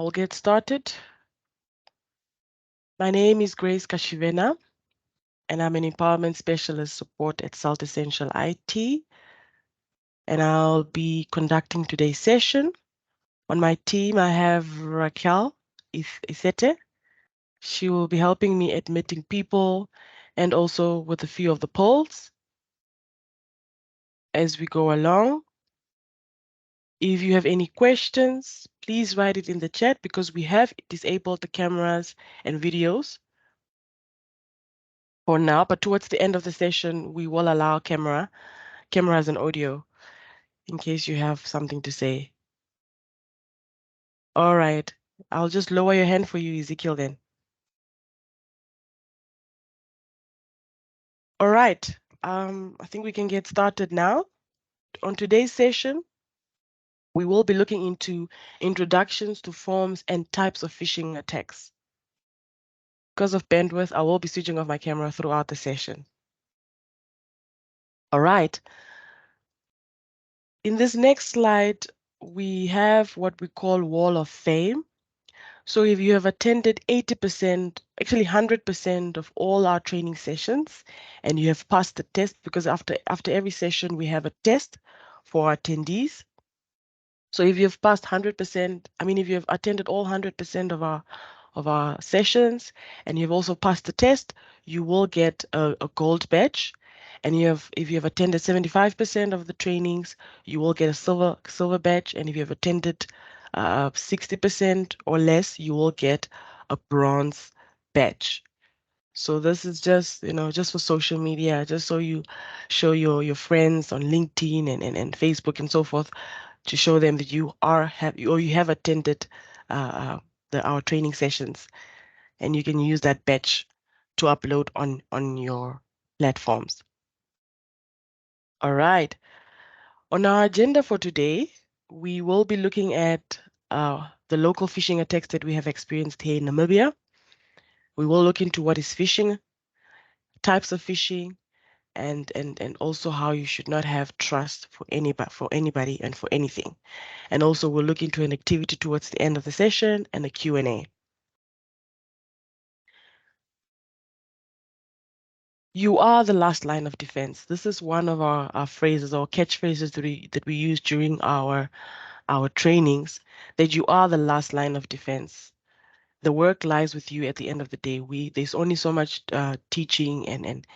I'll get started. My name is Grace Kashivena, and I'm an empowerment specialist support at Salt Essential IT. And I'll be conducting today's session. On my team, I have Raquel Isete. She will be helping me admitting people and also with a few of the polls as we go along. If you have any questions, please write it in the chat because we have disabled the cameras and videos for now, but towards the end of the session, we will allow cameras and audio in case you have something to say. All right, I'll just lower your hand for you, Ezekiel, then. All right, I think we can get started now. On today's session, we will be looking into introductions to forms and types of phishing attacks. Because of bandwidth, I will be switching off my camera throughout the session. All right. In this next slide, we have what we call Wall of Fame. So if you have attended 80%, actually 100% of all our training sessions, and you have passed the test, because after every session, we have a test for attendees. So if you've passed 100%, if you have attended all 100% of our sessions, and you've also passed the test, you will get a gold badge. And if you have attended 75% of the trainings, you will get a silver badge. And if you have attended 60% or less, you will get a bronze badge. So this is just, just for social media, just so you show your friends on LinkedIn and Facebook and so forth, to show them that you have attended our training sessions, and you can use that badge to upload on your platforms. All right. On our agenda for today, we will be looking at the local phishing attacks that we have experienced here in Namibia. We will look into what is phishing, types of phishing, and also how you should not have trust for anybody and for anything. And also we'll look into an activity towards the end of the session and a Q&A. You are the last line of defense. This is one of our phrases or catchphrases that we use during our trainings, that you are the last line of defense. The work lies with you at the end of the day. There's only so much teaching and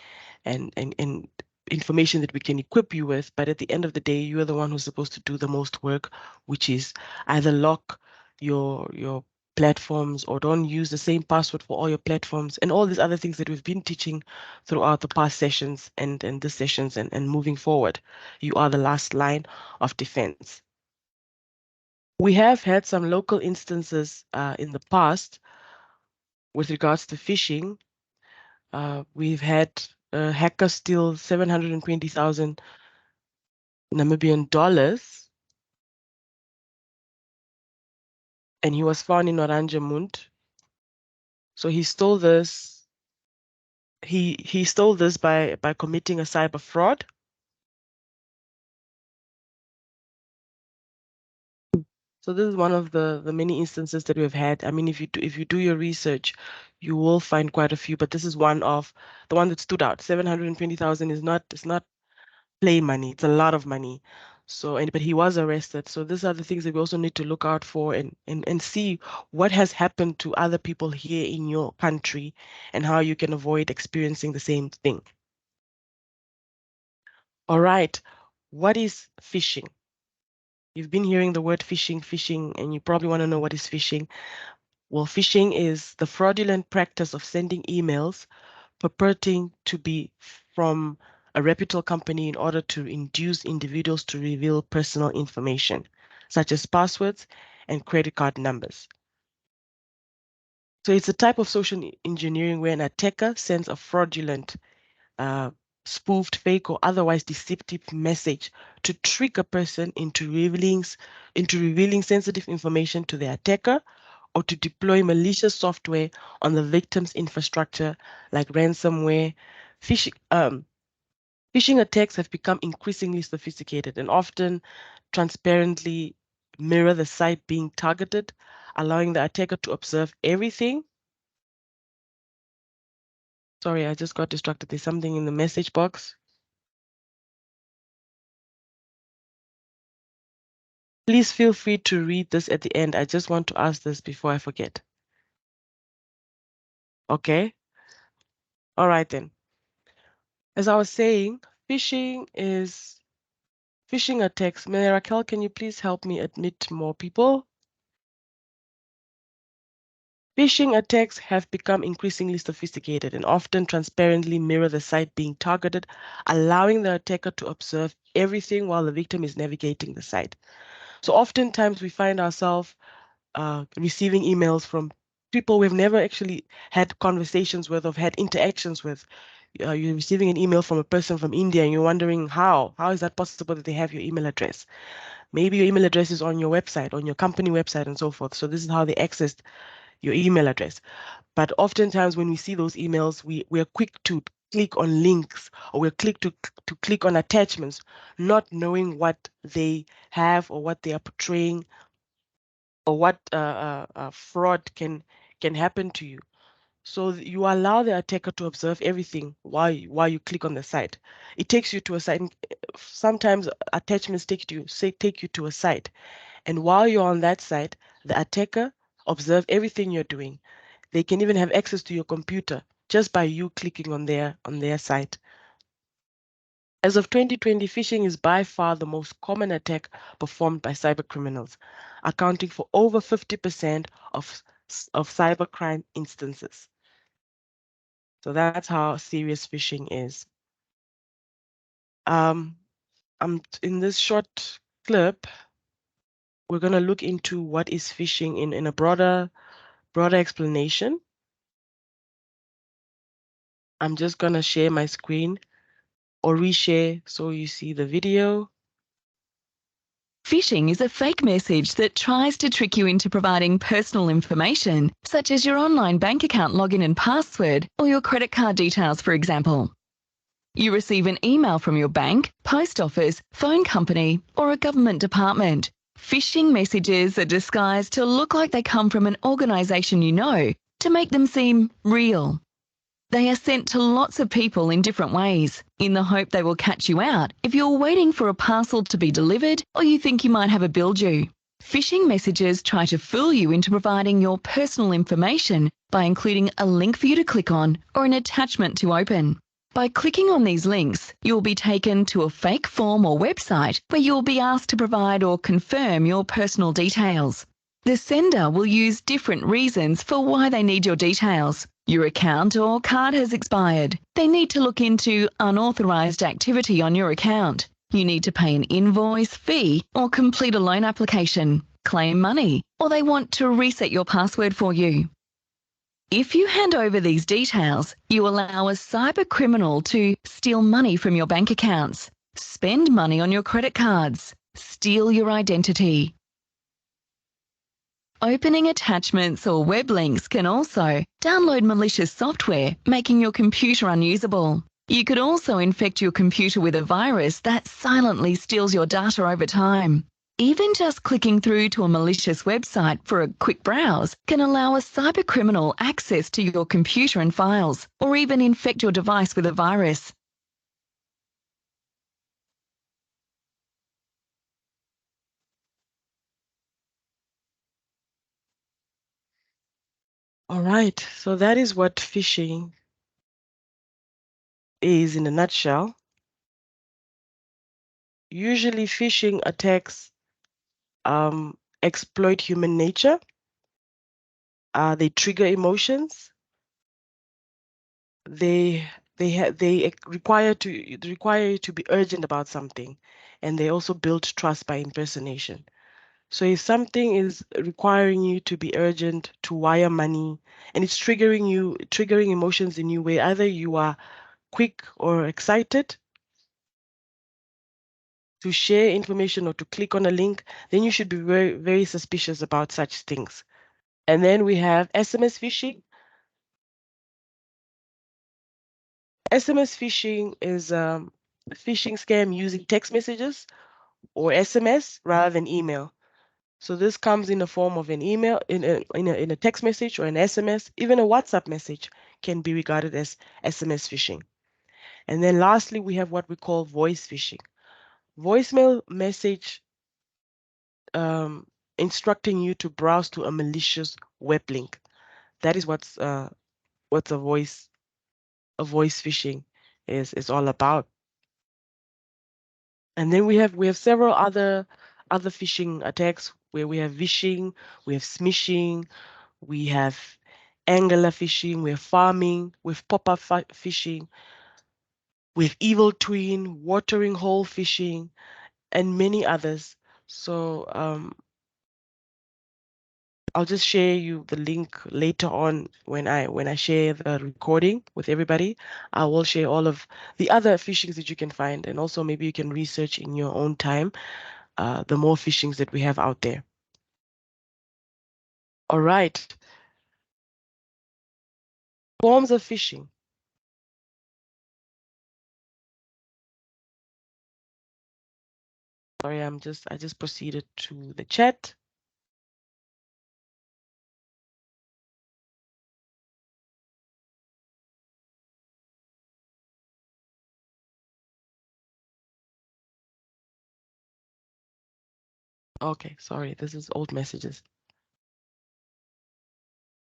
information that we can equip you with, but at the end of the day, you are the one who's supposed to do the most work, which is either lock your platforms or don't use the same password for all your platforms and all these other things that we've been teaching throughout the past sessions and this sessions and moving forward. You are the last line of defense. We have had some local instances in the past with regards to phishing. We've had a hacker steal 720,000 Namibian dollars, and he was found in Oranjemund. So he stole this. He stole this by committing a cyber fraud. So this is one of the many instances that we've had. If you do your research, you will find quite a few. But this is one of the one that stood out. 720,000 is not play money. It's a lot of money. So, but he was arrested. So these are the things that we also need to look out for and see what has happened to other people here in your country and how you can avoid experiencing the same thing. All right. What is phishing? You've been hearing the word phishing, and you probably want to know what is phishing. Well, phishing is the fraudulent practice of sending emails purporting to be from a reputable company in order to induce individuals to reveal personal information, such as passwords and credit card numbers. So it's a type of social engineering where an attacker sends a fraudulent, spoofed, fake, or otherwise deceptive message to trick a person into revealing sensitive information to the attacker, or to deploy malicious software on the victim's infrastructure, like ransomware. Phishing attacks have become increasingly sophisticated and often transparently mirror the site being targeted, allowing the attacker to observe everything. Sorry, I just got distracted. There's something in the message box. Please feel free to read this at the end. I just want to ask this before I forget. Okay. All right then. As I was saying, phishing attacks. Raquel, can you please help me admit more people? Phishing attacks have become increasingly sophisticated and often transparently mirror the site being targeted, allowing the attacker to observe everything while the victim is navigating the site. So oftentimes we find ourselves receiving emails from people we've never actually had conversations with or had interactions with. You're receiving an email from a person from India and you're wondering how is that possible that they have your email address? Maybe your email address is on your website, on your company website and so forth. So this is how they accessed your email address. But oftentimes when we see those emails, we're quick to click on links or we're quick to click on attachments, not knowing what they have or what they are portraying or what fraud can happen to you. So you allow the attacker to observe everything while you click on the site. It takes you to a site. Sometimes attachments take you to a site, and while you're on that site, the attacker observe everything you're doing. They can even have access to your computer just by you clicking on their site. As of 2020, phishing is by far the most common attack performed by cybercriminals, accounting for over 50% of cybercrime instances. So that's how serious phishing is. In this short clip, we're going to look into what is phishing in a broader explanation. I'm just going to share my screen or reshare so you see the video. Phishing is a fake message that tries to trick you into providing personal information, such as your online bank account login and password, or your credit card details, for example. You receive an email from your bank, post office, phone company, or a government department. Phishing messages are disguised to look like they come from an organisation you know, to make them seem real. They are sent to lots of people in different ways, in the hope they will catch you out if you're waiting for a parcel to be delivered or you think you might have a bill due. Phishing messages try to fool you into providing your personal information by including a link for you to click on or an attachment to open. By clicking on these links, you'll be taken to a fake form or website where you'll be asked to provide or confirm your personal details. The sender will use different reasons for why they need your details. Your account or card has expired. They need to look into unauthorized activity on your account. You need to pay an invoice, fee, or complete a loan application, claim money, or they want to reset your password for you. If you hand over these details, you allow a cyber criminal to steal money from your bank accounts, spend money on your credit cards, steal your identity. Opening attachments or web links can also download malicious software, making your computer unusable. You could also infect your computer with a virus that silently steals your data over time. Even just clicking through to a malicious website for a quick browse can allow a cybercriminal access to your computer and files, or even infect your device with a virus. All right, so that is what phishing is in a nutshell. Usually phishing attacks exploit human nature. They trigger emotions. They require you to be urgent about something, and they also build trust by impersonation. So if something is requiring you to be urgent, to wire money, and it's triggering emotions in you where either you are quick or excited to share information or to click on a link, then you should be very, very suspicious about such things. And then we have SMS phishing. SMS phishing is a phishing scam using text messages or SMS rather than email. So this comes in the form of an email, in a text message or an SMS. Even a WhatsApp message can be regarded as SMS phishing. And then lastly, we have what we call voice phishing. Voicemail message um, instructing you to browse to a malicious web link. That is what's a voice phishing is all about. And then we have several other phishing attacks where we have vishing, we have smishing, we have angular phishing, we have farming, we have pop-up phishing, we have evil twin, watering hole phishing, and many others. So I'll just share you the link later on when I share the recording with everybody. I will share all of the other phishings that you can find, and also maybe you can research in your own time the more phishings that we have out there. All right, forms of phishing. Sorry, I just proceeded to the chat. Okay, sorry, this is old messages.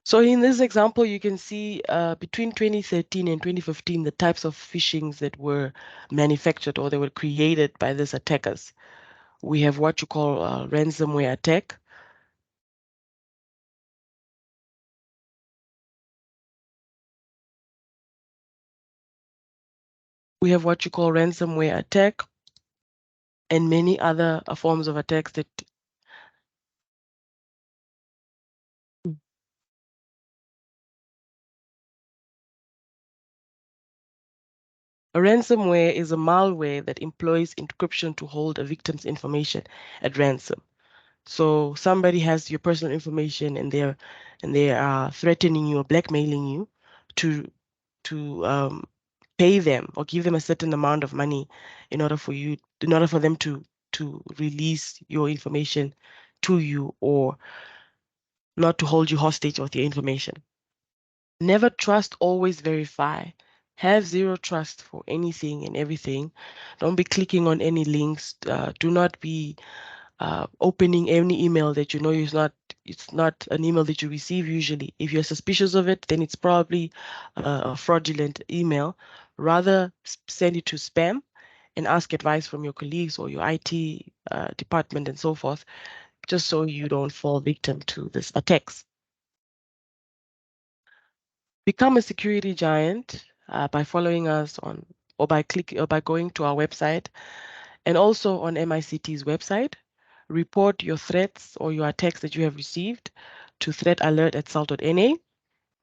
So in this example, you can see between 2013 and 2015, the types of phishings that were manufactured or they were created by these attackers. We have what you call a ransomware attack. We have what you call ransomware attack and many other forms of attacks that a ransomware is a malware that employs encryption to hold a victim's information at ransom. So somebody has your personal information and they are threatening you or blackmailing you to to pay them or give them a certain amount of money in order for them to release your information to you or not to hold you hostage with your information. Never trust, always verify. Have zero trust for anything and everything. Don't be clicking on any links. Do not be opening any email that you know it's not an email that you receive usually. If you're suspicious of it, then it's probably a fraudulent email. Rather send it to spam and ask advice from your colleagues or your IT department and so forth, just so you don't fall victim to this attacks. Become a security giant by following us on or by going to our website and also on MICT's website. Report your threats or your attacks that you have received to threatalert@salt.na,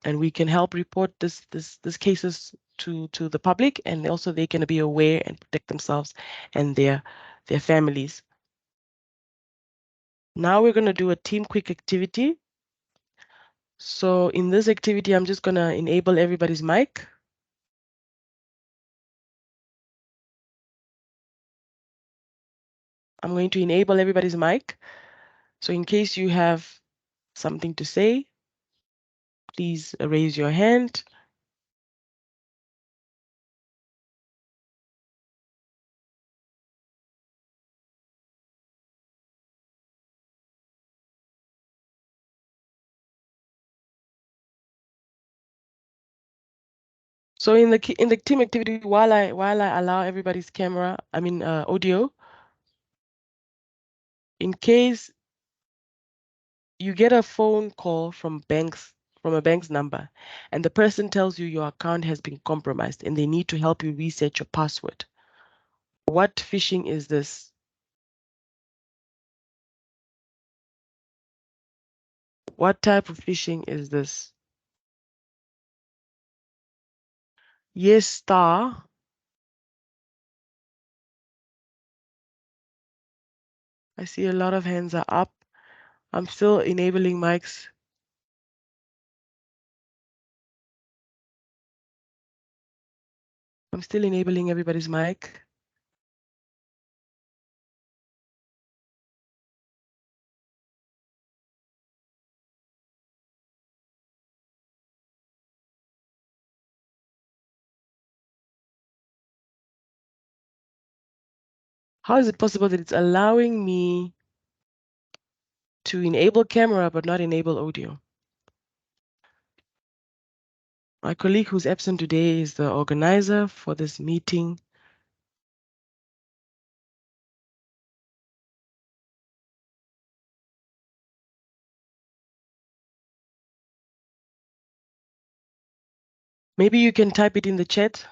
and we can help report this cases to the public, and also they can be aware and protect themselves and their families. Now we're going to do a team quick activity. So in this activity, I'm just going to enable everybody's mic. I'm going to enable everybody's mic. So in case you have something to say, please raise your hand. So in the team activity, while I allow everybody's camera, audio, in case you get a phone call from a bank's number, and the person tells you your account has been compromised and they need to help you reset your password. What phishing is this? What type of phishing is this? Yes, star. I see a lot of hands are up. I'm still enabling mics. I'm still enabling everybody's mic. How is it possible that it's allowing me to enable camera but not enable audio? My colleague who's absent today is the organizer for this meeting. Maybe you can type it in the chat.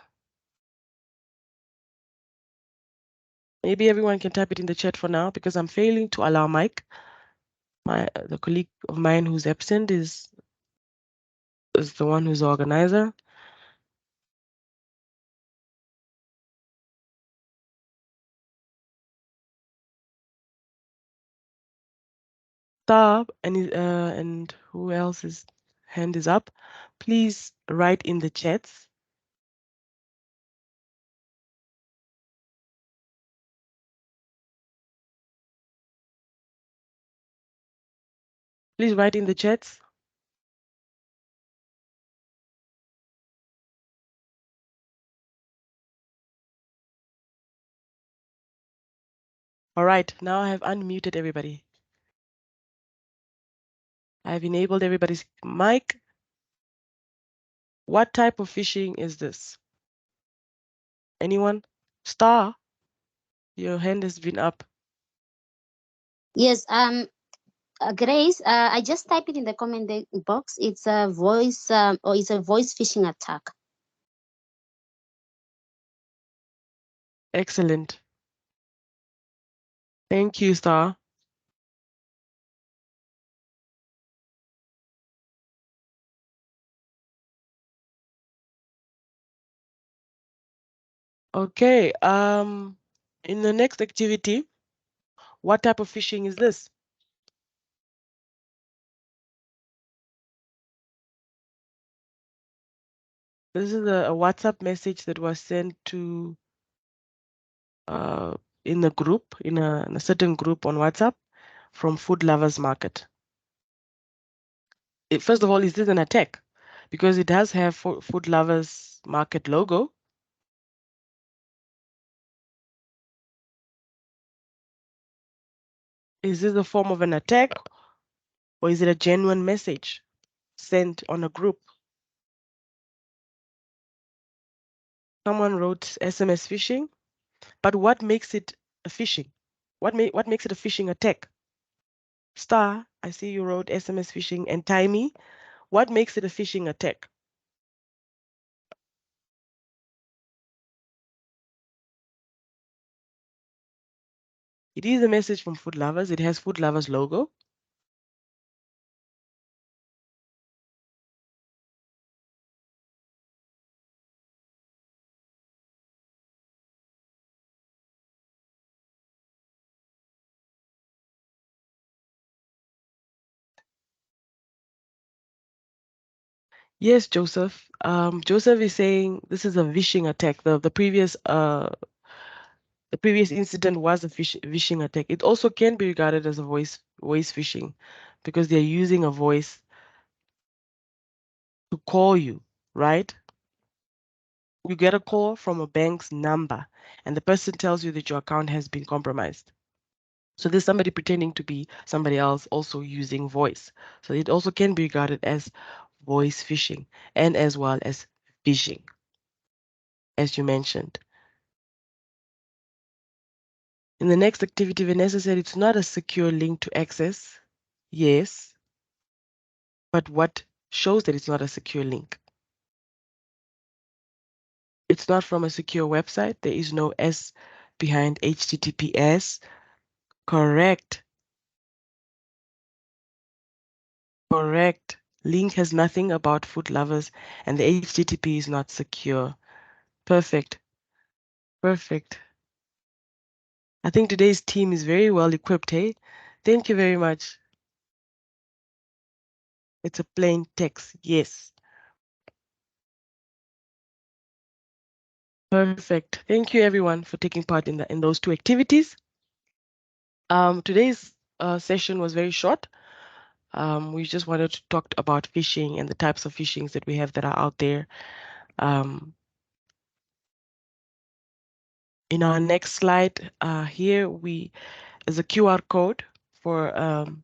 Maybe everyone can type it in the chat for now because I'm failing to allow Mike. The colleague of mine who's absent is the one who's the organizer. Star and who else's hand is up? Please write in the chats. Please write in the chats. All right, now I have unmuted everybody. I've enabled everybody's mic. What type of phishing is this? Anyone? Star, your hand has been up. Yes, Grace, I just typed it in the comment box. It's a voice or it's a voice phishing attack. Excellent. Thank you, Star. Okay, in the next activity, what type of phishing is this? This is a WhatsApp message that was sent to in a group, in a certain group on WhatsApp from Food Lovers Market. First of all, is this an attack? Because it does have Food Lovers Market logo. Is this a form of an attack or is it a genuine message sent on a group? Someone wrote SMS phishing, but what makes it a phishing? What makes it a phishing attack? Star, I see you wrote SMS phishing, and Timey, what makes it a phishing attack? It is a message from Food Lovers. It has Food Lovers logo. Yes, Joseph. Joseph is saying this is a phishing attack. The previous incident was a phishing attack. It also can be regarded as a voice phishing because they're using a voice to call you, right? You get a call from a bank's number and the person tells you that your account has been compromised. So there's somebody pretending to be somebody else also using voice. So it also can be regarded as voice phishing and as well as phishing, as you mentioned. In the next activity, Vanessa said it's not a secure link to access. Yes, but what shows that it's not a secure link? It's not from a secure website. There is no S behind HTTPS. Correct. Correct. Link has nothing about food lovers and the HTTP is not secure. Perfect. Perfect. I think today's team is very well equipped, hey? Thank you very much. It's a plain text, yes. Perfect. Thank you everyone for taking part in those two activities. Today's session was very short. We just wanted to talk about phishing and the types of phishings that we have that are out there. Um, In our next slide, here is a QR code for an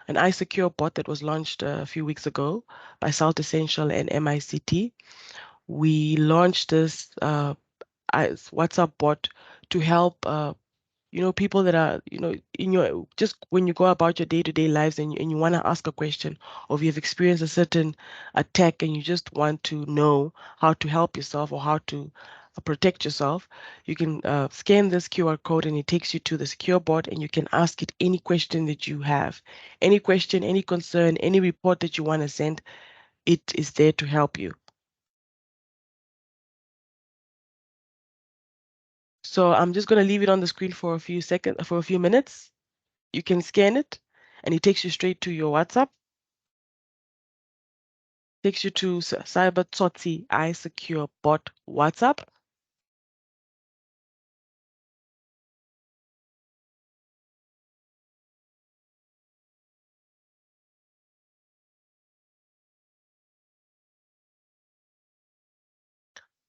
iSecure bot that was launched a few weeks ago by Salt Essential and MICT. We launched this WhatsApp bot to help people that are, in your, just when you go about your day-to-day lives and you want to ask a question, or if you've experienced a certain attack and you just want to know how to help yourself or how to protect yourself, you can scan this QR code and it takes you to the secure bot and you can ask it any question that you have. Any question, any concern, any report that you want to send, it is there to help you. So I'm just going to leave it on the screen for a few seconds, for a few minutes. You can scan it and it takes you straight to your WhatsApp. Takes you to Cyber Tsotsi iSecure bot WhatsApp.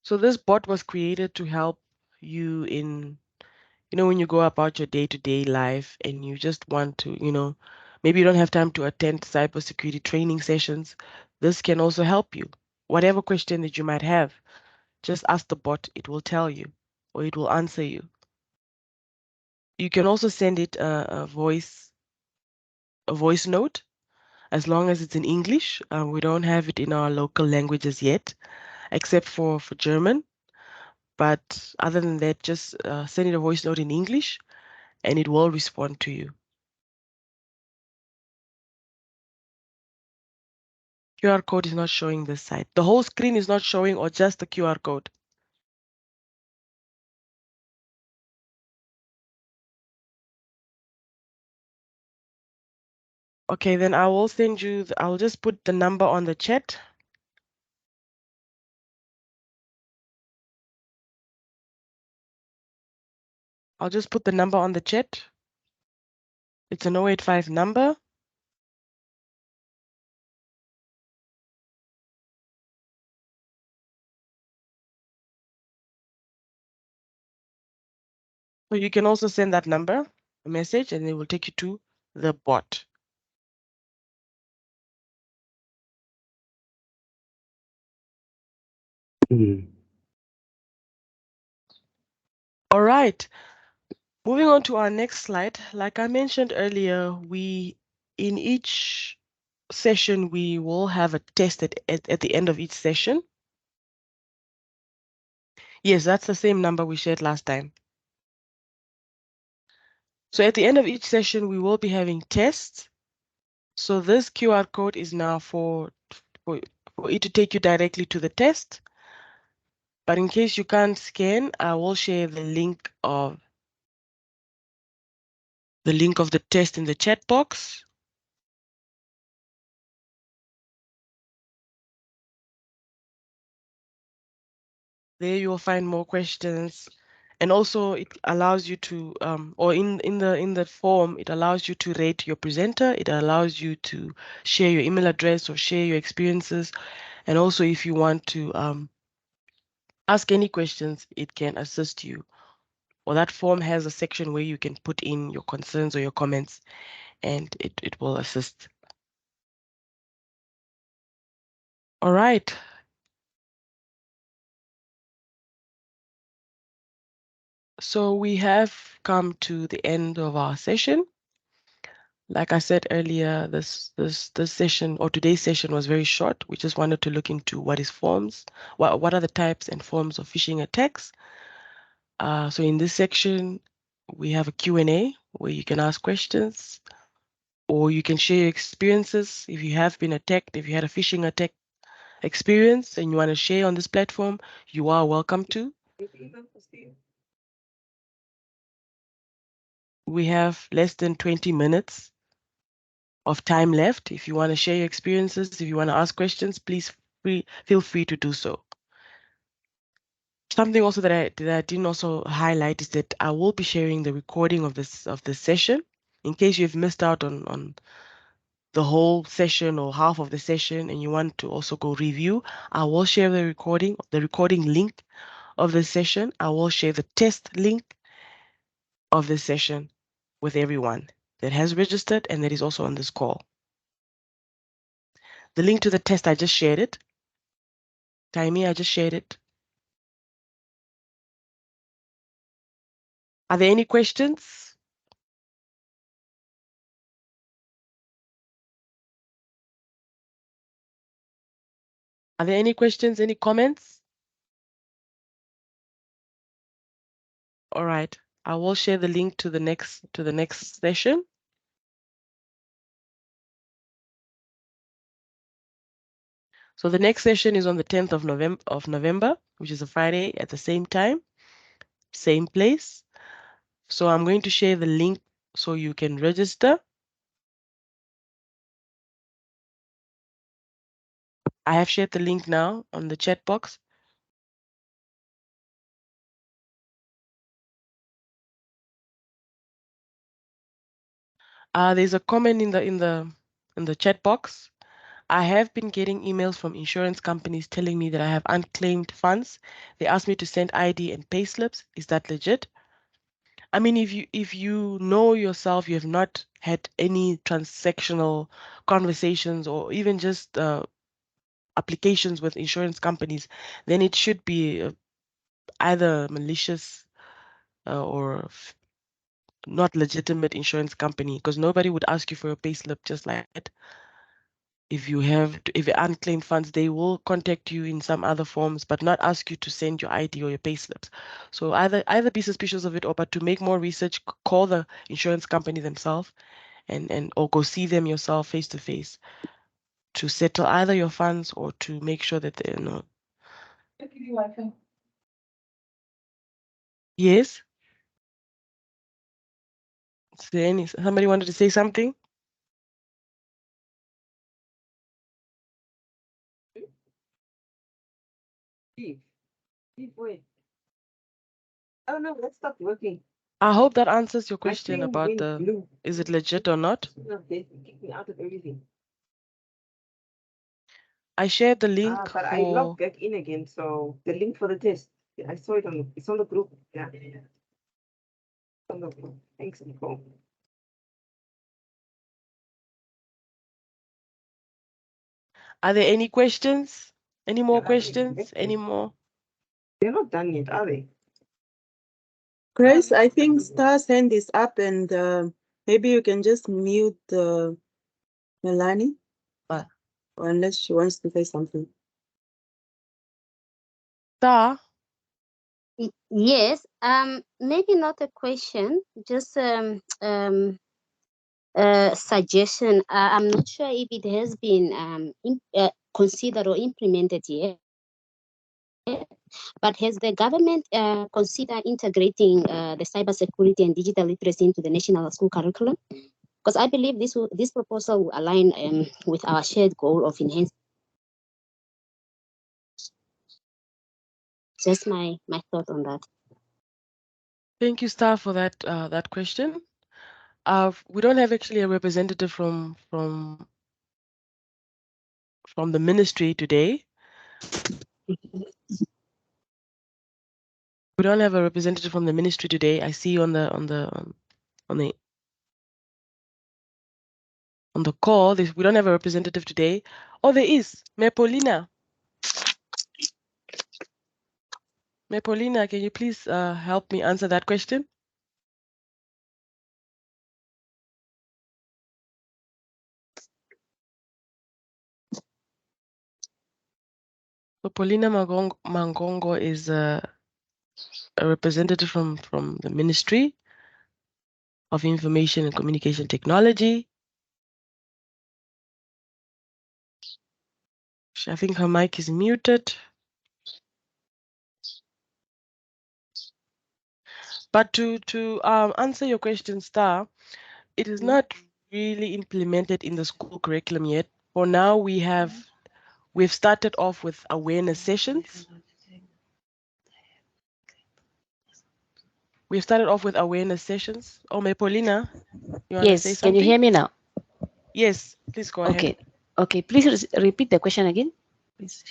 So this bot was created to help you in, when you go about your day-to-day life and you just want to, maybe you don't have time to attend cybersecurity training sessions. This can also help you. Whatever question that you might have, just ask the bot, it will tell you or it will answer you. You can also send it a voice note as long as it's in English. We don't have it in our local languages yet, except for German. But other than that, just send it a voice note in English and it will respond to you. QR code is not showing this side. The whole screen is not showing or just the QR code. Okay, then I will send you, I'll just put the number on the chat. I'll just put the number on the chat. It's an 085 number. So you can also send that number, a message, and it will take you to the bot. All right. Moving on to our next slide. Like I mentioned earlier, in each session, we will have a test at the end of each session. Yes, that's the same number we shared last time. So at the end of each session, we will be having tests. So this QR code is now for it to take you directly to the test. But in case you can't scan, I will share the link of the test in the chat box. There you will find more questions, and also it allows you to, or in the form, it allows you to rate your presenter. It allows you to share your email address or share your experiences, and also if you want to ask any questions, it can assist you. Or that form has a section where you can put in your concerns or your comments, and it will assist. All right. So we have come to the end of our session. Like I said earlier, this session or today's session was very short. We just wanted to look into what is forms, what are the types and forms of phishing attacks. So in this section, we have a Q&A where you can ask questions or you can share your experiences. If you have been attacked, if you had a phishing attack experience and you want to share on this platform, you are welcome to. We have less than 20 minutes of time left. If you want to share your experiences, if you want to ask questions, please feel free to do so. Something also that I didn't also highlight is that I will be sharing the recording of this session in case you've missed out on the whole session or half of the session and you want to also go review. I will share the recording link of this session, I will share the test link of this session with everyone that has registered and that is also on this call. The link to the test, I just shared it. Taimi, I just shared it. Are there any questions? Are there any questions, any comments? All right, I will share the link to the next session. So the next session is on the 10th of November, which is a Friday at the same time, same place. So I'm going to share the link so you can register. I have shared the link now on the chat box. There's a comment in the chat box. I have been getting emails from insurance companies telling me that I have unclaimed funds. They asked me to send ID and payslips. Is that legit? I mean, if you know yourself, you have not had any transactional conversations or even just applications with insurance companies, then it should be either malicious or not legitimate insurance company, because nobody would ask you for a payslip just like that. If you unclaimed funds, they will contact you in some other forms, but not ask you to send your ID or your payslips. So either be suspicious of it, or but to make more research, call the insurance company themselves, and or go see them yourself face to face to settle either your funds or to make sure that they're not. Yes. Is there somebody wanted to say something? Wait. Oh no, that stopped working. I hope that answers your My question screen about went the blue. is it legit or not. No, they kicked me out of everything. I shared the link But I for logged back in again, so the link for the test. I saw it it's on the group. Yeah. It's on the group. Thanks, Nicole. Are there any questions? Any more questions? Any more? They're not done yet, are they? Grace, I think Star's hand is up, and maybe you can just mute Melanie, Uh, or unless she wants to say something. Star? Yes, maybe not a question, just suggestion. I'm not sure if it has been considered or implemented yet, but has the government considered integrating the cybersecurity and digital literacy into the national school curriculum? Because I believe this proposal will align with our shared goal of enhancing. Just my thought on that. Thank you, Star, for that question. We don't have actually a representative from the ministry today. We don't have a representative from the ministry today. I see on the call, we don't have a representative today. Oh, there is. Mepolina. Mepolina, can you please help me answer that question? So Paulina Mangongo is a representative from the Ministry of Information and Communication Technology. I think her mic is muted. But to answer your question, Star, it is not really implemented in the school curriculum yet. For now, we've started off with awareness sessions. We've started off with awareness sessions. Oh, Paulina, you want to say Yes, something? can you hear me now? Yes, please go ahead. Okay, okay. Please repeat the question again. Please.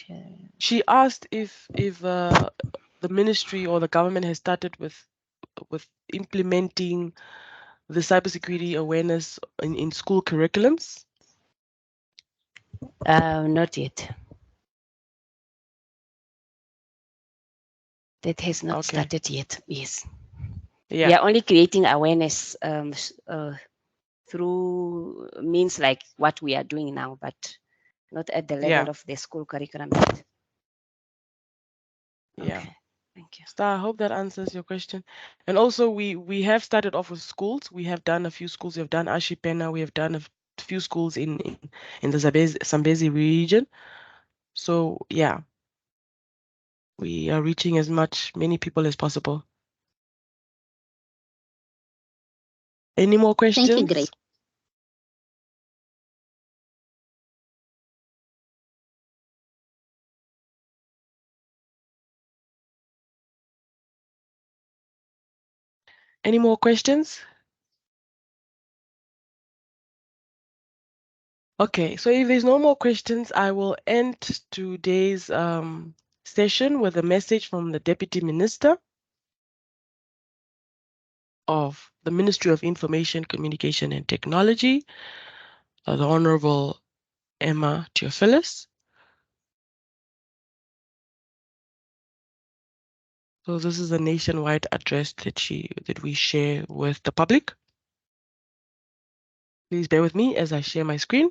She asked if the ministry or the government has started with implementing the cybersecurity awareness in school curriculums? Not yet. That has not Okay. started yet. Yes. Yeah. We are only creating awareness through means like what we are doing now, but not at the level Yeah. of the school curriculum yet. Yeah. Okay. Thank you. Star, I hope that answers your question. And also, we have started off with schools. We have done a few schools. We have done Ashipena. We have done a few schools in the Zambezi region. So yeah, we are reaching many people as possible. Any more questions? Thank you, Grace. Any more questions? Okay, so if there's no more questions, I will end today's session with a message from the Deputy Minister of the Ministry of Information, Communication and Technology, the Honorable Emma Theophilus. So this is a nationwide address that we share with the public. Please bear with me as I share my screen.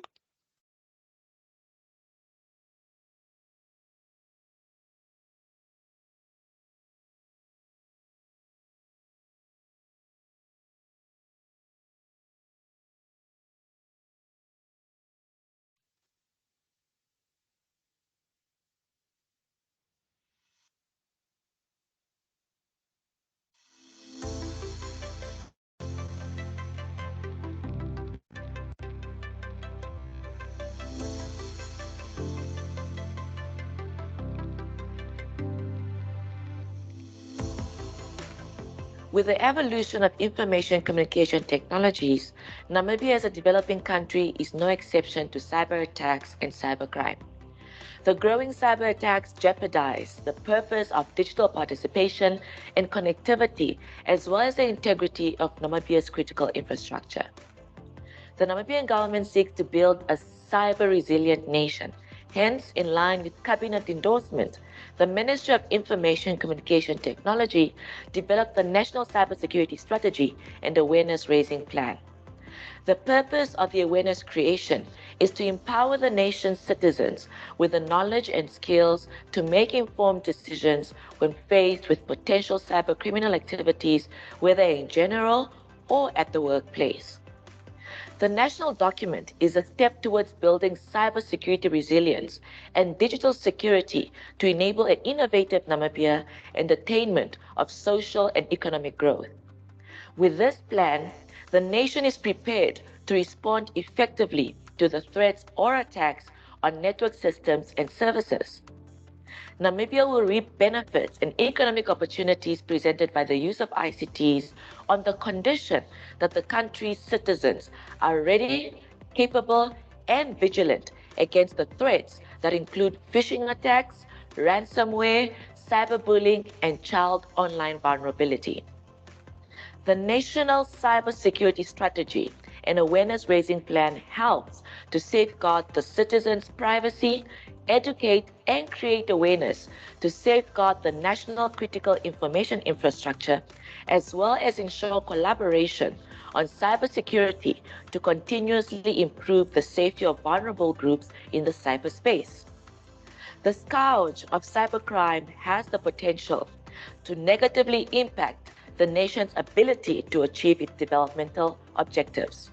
With the evolution of information communication technologies, Namibia as a developing country is no exception to cyber attacks and cybercrime. The growing cyber attacks jeopardize the purpose of digital participation and connectivity, as well as the integrity of Namibia's critical infrastructure. The Namibian government seeks to build a cyber-resilient nation. Hence, in line with cabinet endorsement, the Ministry of Information Communication Technology developed the National Cybersecurity Strategy and Awareness-Raising Plan. The purpose of the awareness creation is to empower the nation's citizens with the knowledge and skills to make informed decisions when faced with potential cybercriminal activities, whether in general or at the workplace. The national document is a step towards building cybersecurity resilience and digital security to enable an innovative Namibia and attainment of social and economic growth. With this plan, the nation is prepared to respond effectively to the threats or attacks on network systems and services. Namibia will reap benefits and economic opportunities presented by the use of ICTs on the condition that the country's citizens are ready, capable, and vigilant against the threats that include phishing attacks, ransomware, cyberbullying, and child online vulnerability. The National Cybersecurity Strategy and Awareness-Raising Plan helps to safeguard the citizens' privacy, educate and create awareness to safeguard the national critical information infrastructure, as well as ensure collaboration on cybersecurity to continuously improve the safety of vulnerable groups in the cyberspace. The scourge of cybercrime has the potential to negatively impact the nation's ability to achieve its developmental objectives.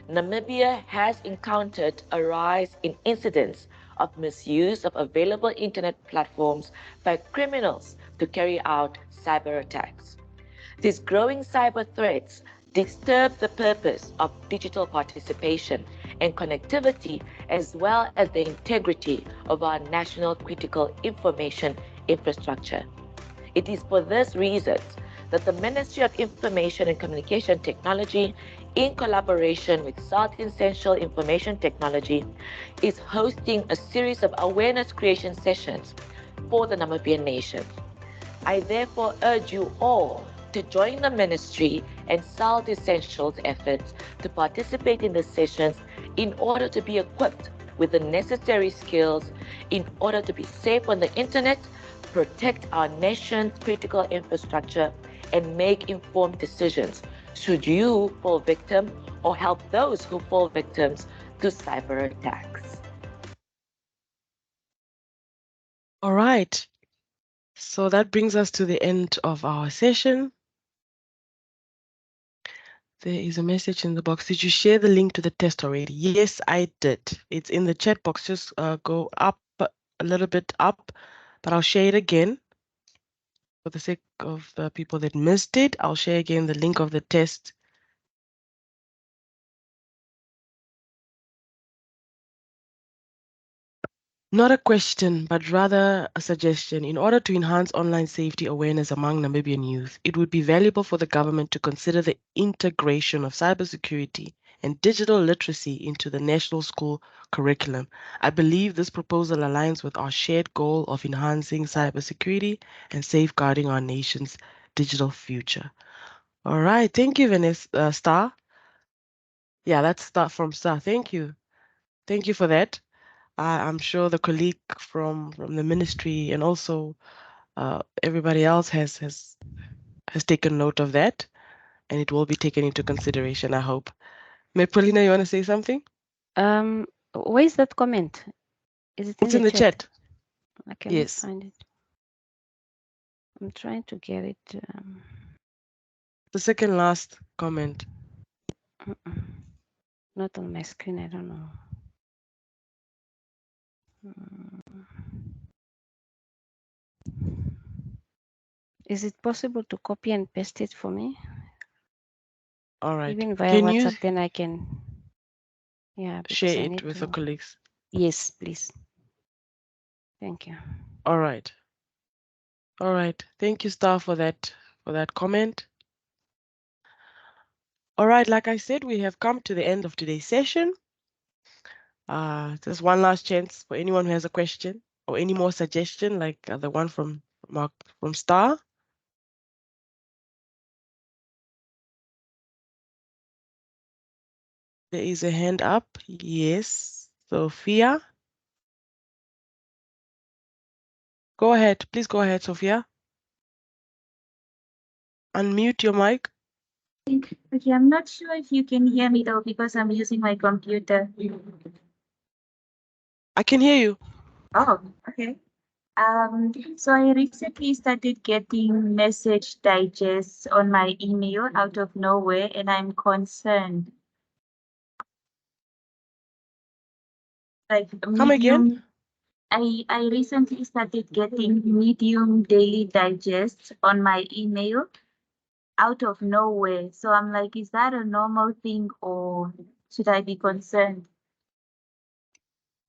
Namibia has encountered a rise in incidents of misuse of available internet platforms by criminals to carry out cyber attacks. These growing cyber threats disturb the purpose of digital participation and connectivity, as well as the integrity of our national critical information infrastructure. It is for this reason that the Ministry of Information and Communication Technology, in collaboration with South Essential Information Technology, is hosting a series of awareness creation sessions for the Namibian nation. I therefore urge you all to join the ministry and South Essentials efforts to participate in the sessions in order to be equipped with the necessary skills in order to be safe on the internet, protect our nation's critical infrastructure, and make informed decisions should you fall victim or help those who fall victims to cyber attacks. All right. So that brings us to the end of our session. There is a message in the box. Did you share the link to the test already? Yes, I did. It's in the chat box. Just go up a little bit up, but I'll share it again. For the sake of the people that missed it, I'll share again the link of the test. Not a question, but rather a suggestion. In order to enhance online safety awareness among Namibian youth, it would be valuable for the government to consider the integration of cybersecurity and digital literacy into the national school curriculum. I believe this proposal aligns with our shared goal of enhancing cybersecurity and safeguarding our nation's digital future. All right, thank you, Vanessa Star. Yeah, that's Star from Star. Thank you. Thank you for that. I'm sure the colleague from the ministry and also everybody else has taken note of that, and it will be taken into consideration, I hope. Paulina, you want to say something? Where is that comment? Is it It's in the chat. I cannot Yes. find it. I'm trying to get it. The second last comment. Not on my screen. I don't know. Is it possible to copy and paste it for me? All right. Even via Can WhatsApp, you then I can. Yeah, because share I it need with the to. colleagues? Yes, please. Thank you. All right. All right. Thank you, Star, for that comment. All right, like I said, we have come to the end of today's session. Just one last chance for anyone who has a question or any more suggestion, like the one from Star. There is a hand up. Yes, Sophia. Go ahead. Please go ahead, Sophia. Unmute your mic. Okay, I'm not sure if you can hear me though because I'm using my computer. I can hear you. Oh, okay. So I recently started getting message digests on my email out of nowhere, and I'm concerned. Like Come again. medium, I recently started getting medium daily digests on my email out of nowhere. So I'm like, is that a normal thing or should I be concerned?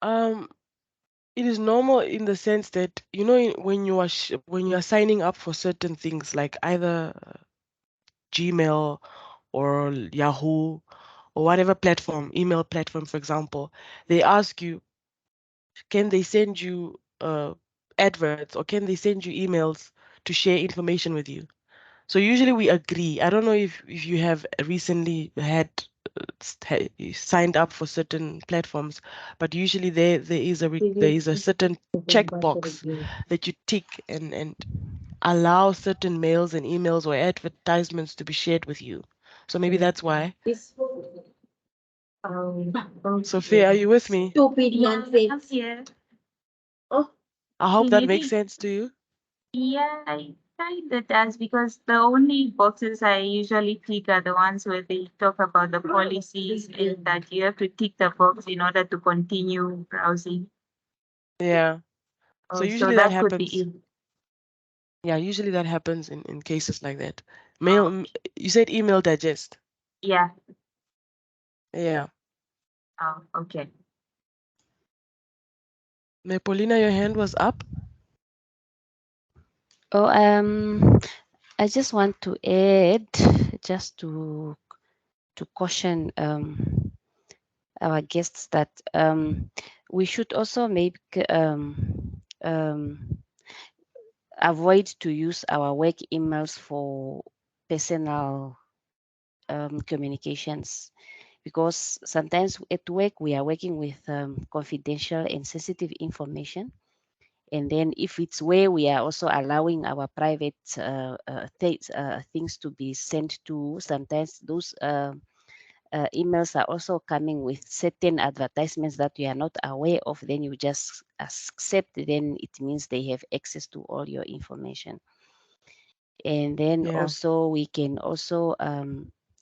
It is normal in the sense that when you are signing up for certain things like either Gmail or Yahoo or whatever platform, email platform, for example, they ask you, can they send you adverts or can they send you emails to share information with you? So usually we agree. I don't know if you have recently had signed up for certain platforms, but usually there is a certain checkbox that you tick and allow certain mails and emails or advertisements to be shared with you. So maybe that's why. Sophia, are you with me? I'm here. Oh, I hope that makes maybe. sense to you. Yeah, I kind of does because the only boxes I usually tick are the ones where they talk about the policies and that you have to tick the box in order to continue browsing. Yeah. So Oh, so usually that that could be happens. it. Yeah, usually that happens in cases like that. You said email digest. Yeah. Yeah. Oh, okay. Paulina, your hand was up. Oh, I just want to add, just to caution our guests that we should also make avoid to use our work emails for personal communications, because sometimes at work we are working with confidential and sensitive information. And then if it's where we are also allowing our private things to be sent to, sometimes those emails are also coming with certain advertisements that you are not aware of, then you just accept, then it means they have access to all your information. And then Yeah. also we can also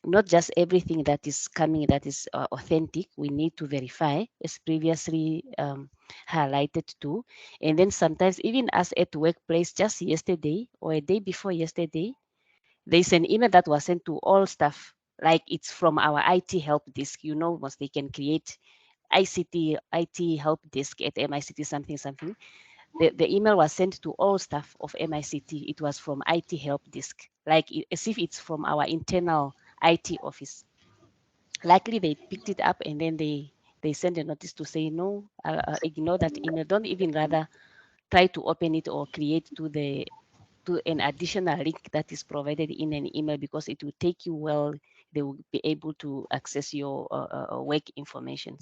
not just everything that is coming that is authentic, we need to verify, as previously highlighted too. And then sometimes even as at workplace, just yesterday or a day before yesterday, there's an email that was sent to all staff, like it's from our IT help desk. You know, once they can create IT help desk at MICT something something. The email was sent to all staff of MICT. It was from IT help desk, like as if it's from our internal IT office. Likely they picked it up and then they sent a notice to say no, ignore that email. Don't even rather try to open it or create to an additional link that is provided in an email, because it will take you, well, they will be able to access your work information.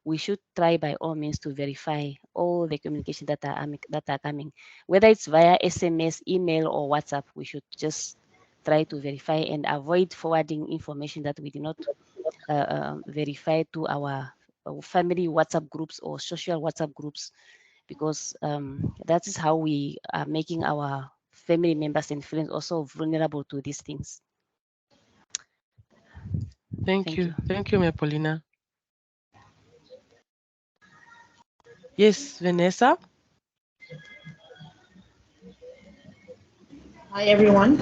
We should try by all means to verify all the communication that are coming, whether it's via SMS, email, or WhatsApp. We should just try to verify and avoid forwarding information that we did not verify to our family WhatsApp groups or social WhatsApp groups, because that's how we are making our family members and friends also vulnerable to these things. Thank Thank you. you. Thank you, Paulina. Yes, Vanessa. Hi everyone.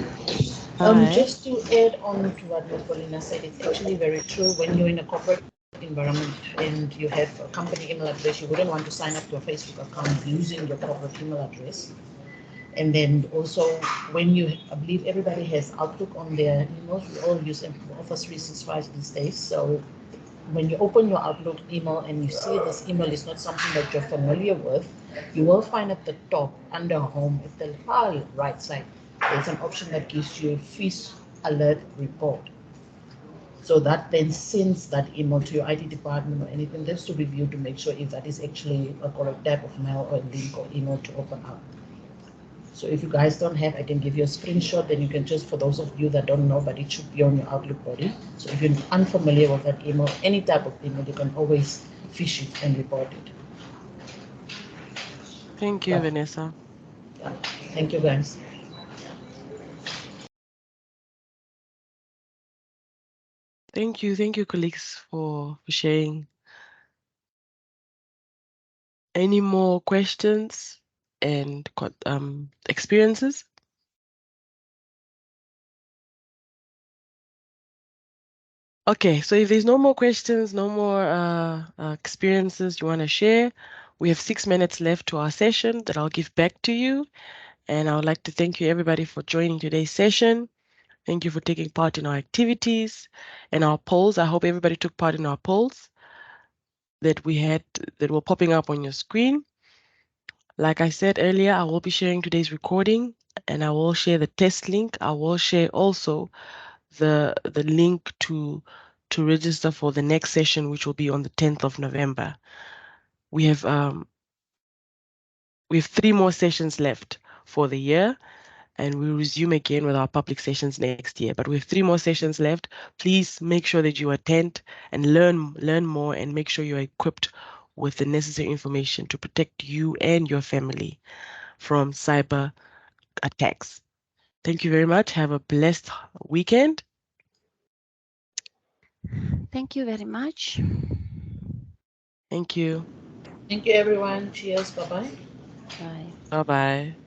Hi. Just to add on to what Ms. Paulina said, it's actually very true. When you're in a corporate environment and you have a company email address, you wouldn't want to sign up to a Facebook account using your corporate email address. And then also when you, I believe everybody has Outlook on their emails. We all use Office 365 these days. So when you open your Outlook email and you see this email is not something that you're familiar with, you will find at the top under home at the far right side, there's an option that gives you Fish Alert Report. So that then sends that email to your IT department or anything just to review to make sure if that is actually a correct type of mail or link or email to open up. So if you guys don't have, I can give you a screenshot, then you can just, for those of you that don't know, but it should be on your Outlook body. So if you're unfamiliar with that email, any type of email, you can always fish it and report it. Thank you, But, Vanessa. yeah, thank you guys. Thank you, colleagues, for sharing. Any more questions and experiences? Okay, so if there's no more questions, no more experiences you want to share, we have 6 minutes left to our session that I'll give back to you. And I would like to thank you, everybody, for joining today's session. Thank you for taking part in our activities and our polls. I hope everybody took part in our polls that we had, that were popping up on your screen. Like I said earlier, I will be sharing today's recording and I will share the test link. I will share also the link to register for the next session, which will be on the 10th of November. We have 3 more sessions left for the year, and we'll resume again with our public sessions next year. But we have 3 more sessions left. Please make sure that you attend and learn more, and make sure you're equipped with the necessary information to protect you and your family from cyber attacks. Thank you very much. Have a blessed weekend. Thank you very much. Thank you. Thank you everyone. Cheers. Bye-bye. Bye. Bye-bye.